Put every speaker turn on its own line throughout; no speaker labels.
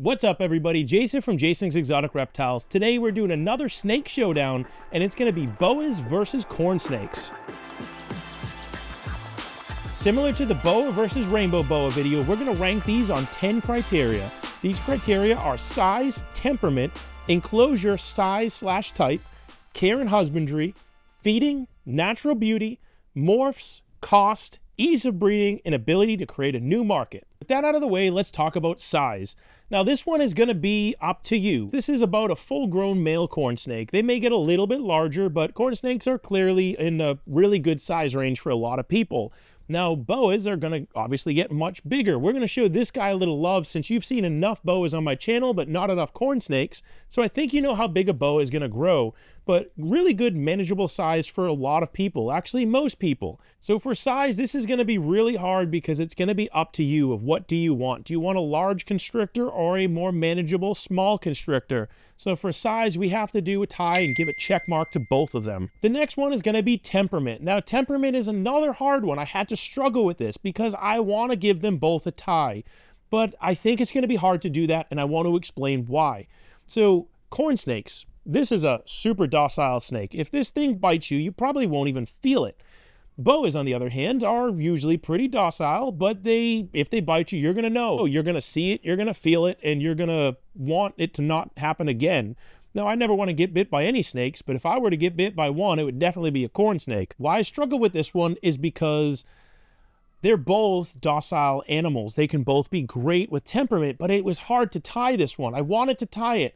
What's up, everybody? Jason from Jason's Exotic Reptiles. Today we're doing another snake showdown, and it's going to be boas versus corn snakes. Similar to the boa versus rainbow boa video, we're going to rank these on 10 criteria. These criteria are size, temperament, enclosure size/type, care and husbandry, feeding, natural beauty, morphs, cost, ease of breeding, and ability to create a new market. With that out of the way, let's talk about size. Now this one is going to be up to you. This is about a full-grown male corn snake. They may get a little bit larger, but corn snakes are clearly in a really good size range for a lot of people. Now boas are going to obviously get much bigger. We're going to show this guy a little love since you've seen enough boas on my channel, but not enough corn snakes. So I think you know how big a boa is going to grow, but really good manageable size for a lot of people, actually most people. So for size, this is going to be really hard because it's going to be up to you of what do you want. Do you want a large constrictor or a more manageable small constrictor? So for size, we have to do a tie and give a check mark to both of them. The next one is going to be temperament. Now temperament is another hard one. I had to struggle with this because I want to give them both a tie, but I think it's going to be hard to do that, and I want to explain why. So corn snakes, this is a super docile snake. If this thing bites you, you probably won't even feel it. Boas, on the other hand, are usually pretty docile, but if they bite you, you're going to know. You're going to see it, you're going to feel it, and you're going to want it to not happen again. Now, I never want to get bit by any snakes, but if I were to get bit by one, it would definitely be a corn snake. Why I struggle with this one is because they're both docile animals. They can both be great with temperament, but it was hard to tie this one. I wanted to tie it.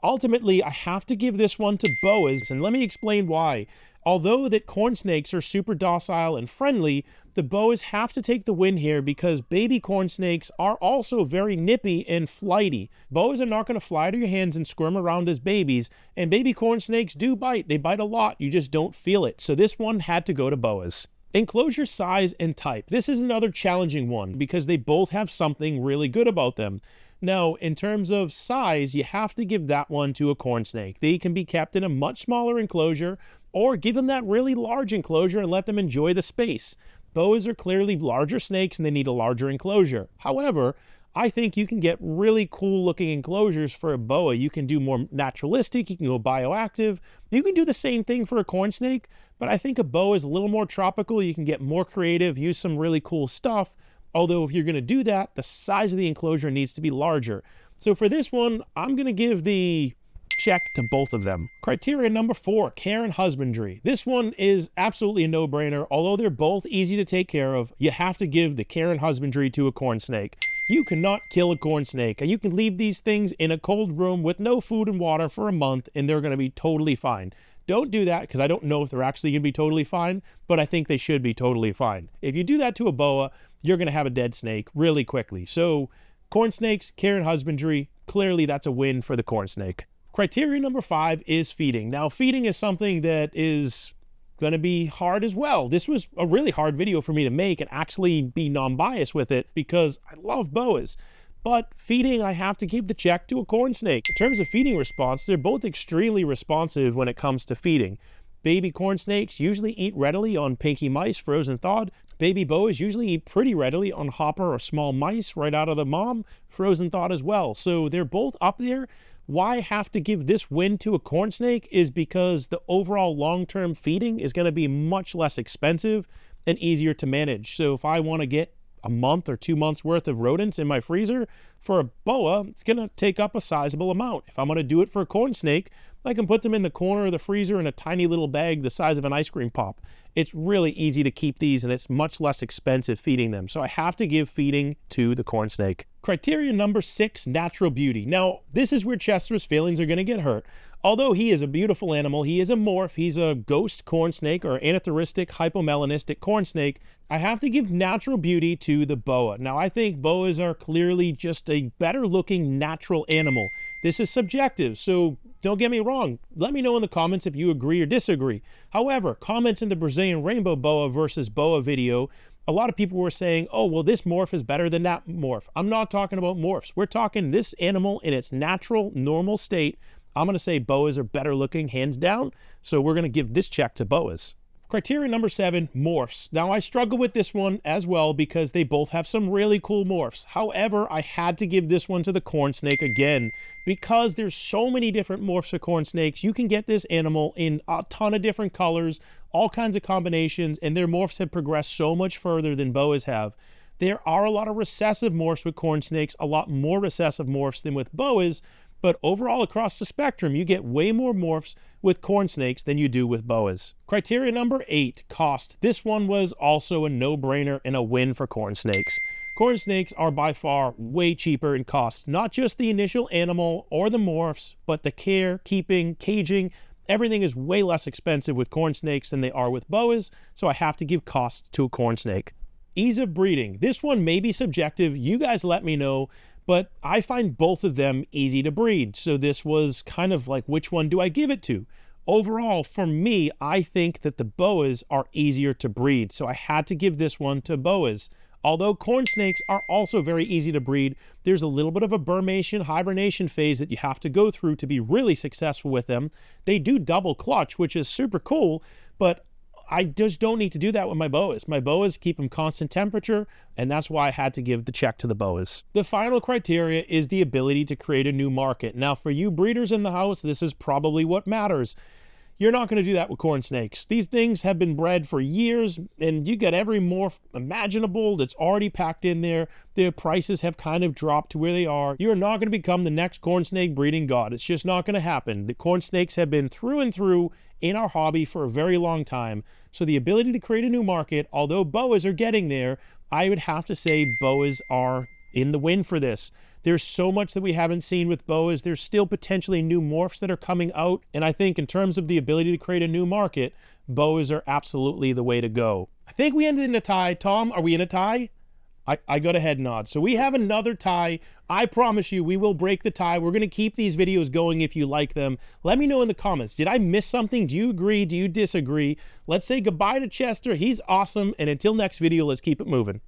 Ultimately, I have to give this one to boas, and let me explain why. Although that corn snakes are super docile and friendly, the boas have to take the win here because baby corn snakes are also very nippy and flighty. Boas are not going to fly to your hands and squirm around as babies, and baby corn snakes do bite. They bite a lot. You just don't feel it. So this one had to go to boas. Enclosure size and type. This is another challenging one because they both have something really good about them. Now, in terms of size, you have to give that one to a corn snake. They can be kept in a much smaller enclosure, or give them that really large enclosure and let them enjoy the space. Boas are clearly larger snakes and they need a larger enclosure. However, I think you can get really cool looking enclosures for a boa. You can do more naturalistic, you can go bioactive. You can do the same thing for a corn snake, but I think a boa is a little more tropical. You can get more creative, use some really cool stuff. Although if you're going to do that, the size of the enclosure needs to be larger. So for this one, I'm going to give the check to both of them. Criteria number 4, care and husbandry. This one is absolutely a no-brainer. Although they're both easy to take care of, you have to give the care and husbandry to a corn snake. You cannot kill a corn snake, and you can leave these things in a cold room with no food and water for a month, and they're going to be totally fine. Don't do that because I don't know if they're actually going to be totally fine, but I think they should be totally fine. If you do that to a boa, you're going to have a dead snake really quickly. So corn snakes, care and husbandry, clearly that's a win for the corn snake. Criteria number 5 is feeding. Now, feeding is something that is going to be hard as well. This was a really hard video for me to make and actually be non-biased with it because I love boas. But feeding, I have to give the check to a corn snake. In terms of feeding response, they're both extremely responsive when it comes to feeding. Baby corn snakes usually eat readily on pinky mice, frozen thawed. Baby boas usually eat pretty readily on hopper or small mice right out of the mom, frozen thawed as well. So they're both up there. Why I have to give this win to a corn snake is because the overall long-term feeding is going to be much less expensive and easier to manage. So if I want to get a month or 2 months worth of rodents in my freezer, for a boa, it's going to take up a sizable amount. If I'm going to do it for a corn snake, I can put them in the corner of the freezer in a tiny little bag the size of an ice cream pop. It's really easy to keep these and it's much less expensive feeding them. So I have to give feeding to the corn snake. Criteria number 6, natural beauty. Now, this is where Chester's feelings are going to get hurt. Although he is a beautiful animal, he is a morph, he's a ghost corn snake or anathoristic hypomelanistic corn snake, I have to give natural beauty to the boa. Now, I think boas are clearly just a better looking natural animal. This is subjective, so don't get me wrong. Let me know in the comments if you agree or disagree. However, comment in the Brazilian rainbow boa versus boa video. A lot of people were saying, oh, well, this morph is better than that morph. I'm not talking about morphs. We're talking this animal in its natural, normal state. I'm going to say boas are better looking, hands down. So we're going to give this check to boas. Criteria number 7, morphs. Now I struggle with this one as well because they both have some really cool morphs. However, I had to give this one to the corn snake again because there's so many different morphs of corn snakes. You can get this animal in a ton of different colors, all kinds of combinations, and their morphs have progressed so much further than boas have. There are a lot of recessive morphs with corn snakes, a lot more recessive morphs than with boas, but overall across the spectrum, you get way more morphs with corn snakes than you do with boas. Criteria number 8, cost. This one was also a no-brainer and a win for corn snakes. Corn snakes are by far way cheaper in cost, not just the initial animal or the morphs, but the care, keeping, caging. Everything is way less expensive with corn snakes than they are with boas, so I have to give cost to a corn snake. Ease of breeding. This one may be subjective. You guys let me know, but I find both of them easy to breed. So this was kind of like, which one do I give it to? Overall, for me, I think that the boas are easier to breed, so I had to give this one to boas. Although corn snakes are also very easy to breed, there's a little bit of a bermation hibernation phase that you have to go through to be really successful with them. They do double clutch, which is super cool, but I just don't need to do that with my boas. My boas keep them constant temperature, and that's why I had to give the check to the boas. The final criteria is the ability to create a new market. Now, for you breeders in the house, this is probably what matters. You're not going to do that with corn snakes. These things have been bred for years, and you get every morph imaginable that's already packed in there. Their prices have kind of dropped to where they are. You're not going to become the next corn snake breeding god. It's just not going to happen. The corn snakes have been through and through in our hobby for a very long time. So the ability to create a new market, although boas are getting there, I would have to say boas are in the win for this. There's so much that we haven't seen with boas. There's still potentially new morphs that are coming out. And I think in terms of the ability to create a new market, boas are absolutely the way to go. I think we ended in a tie. Tom, are we in a tie? I got a head nod. So we have another tie. I promise you we will break the tie. We're going to keep these videos going if you like them. Let me know in the comments. Did I miss something? Do you agree? Do you disagree? Let's say goodbye to Chester. He's awesome. And until next video, let's keep it moving.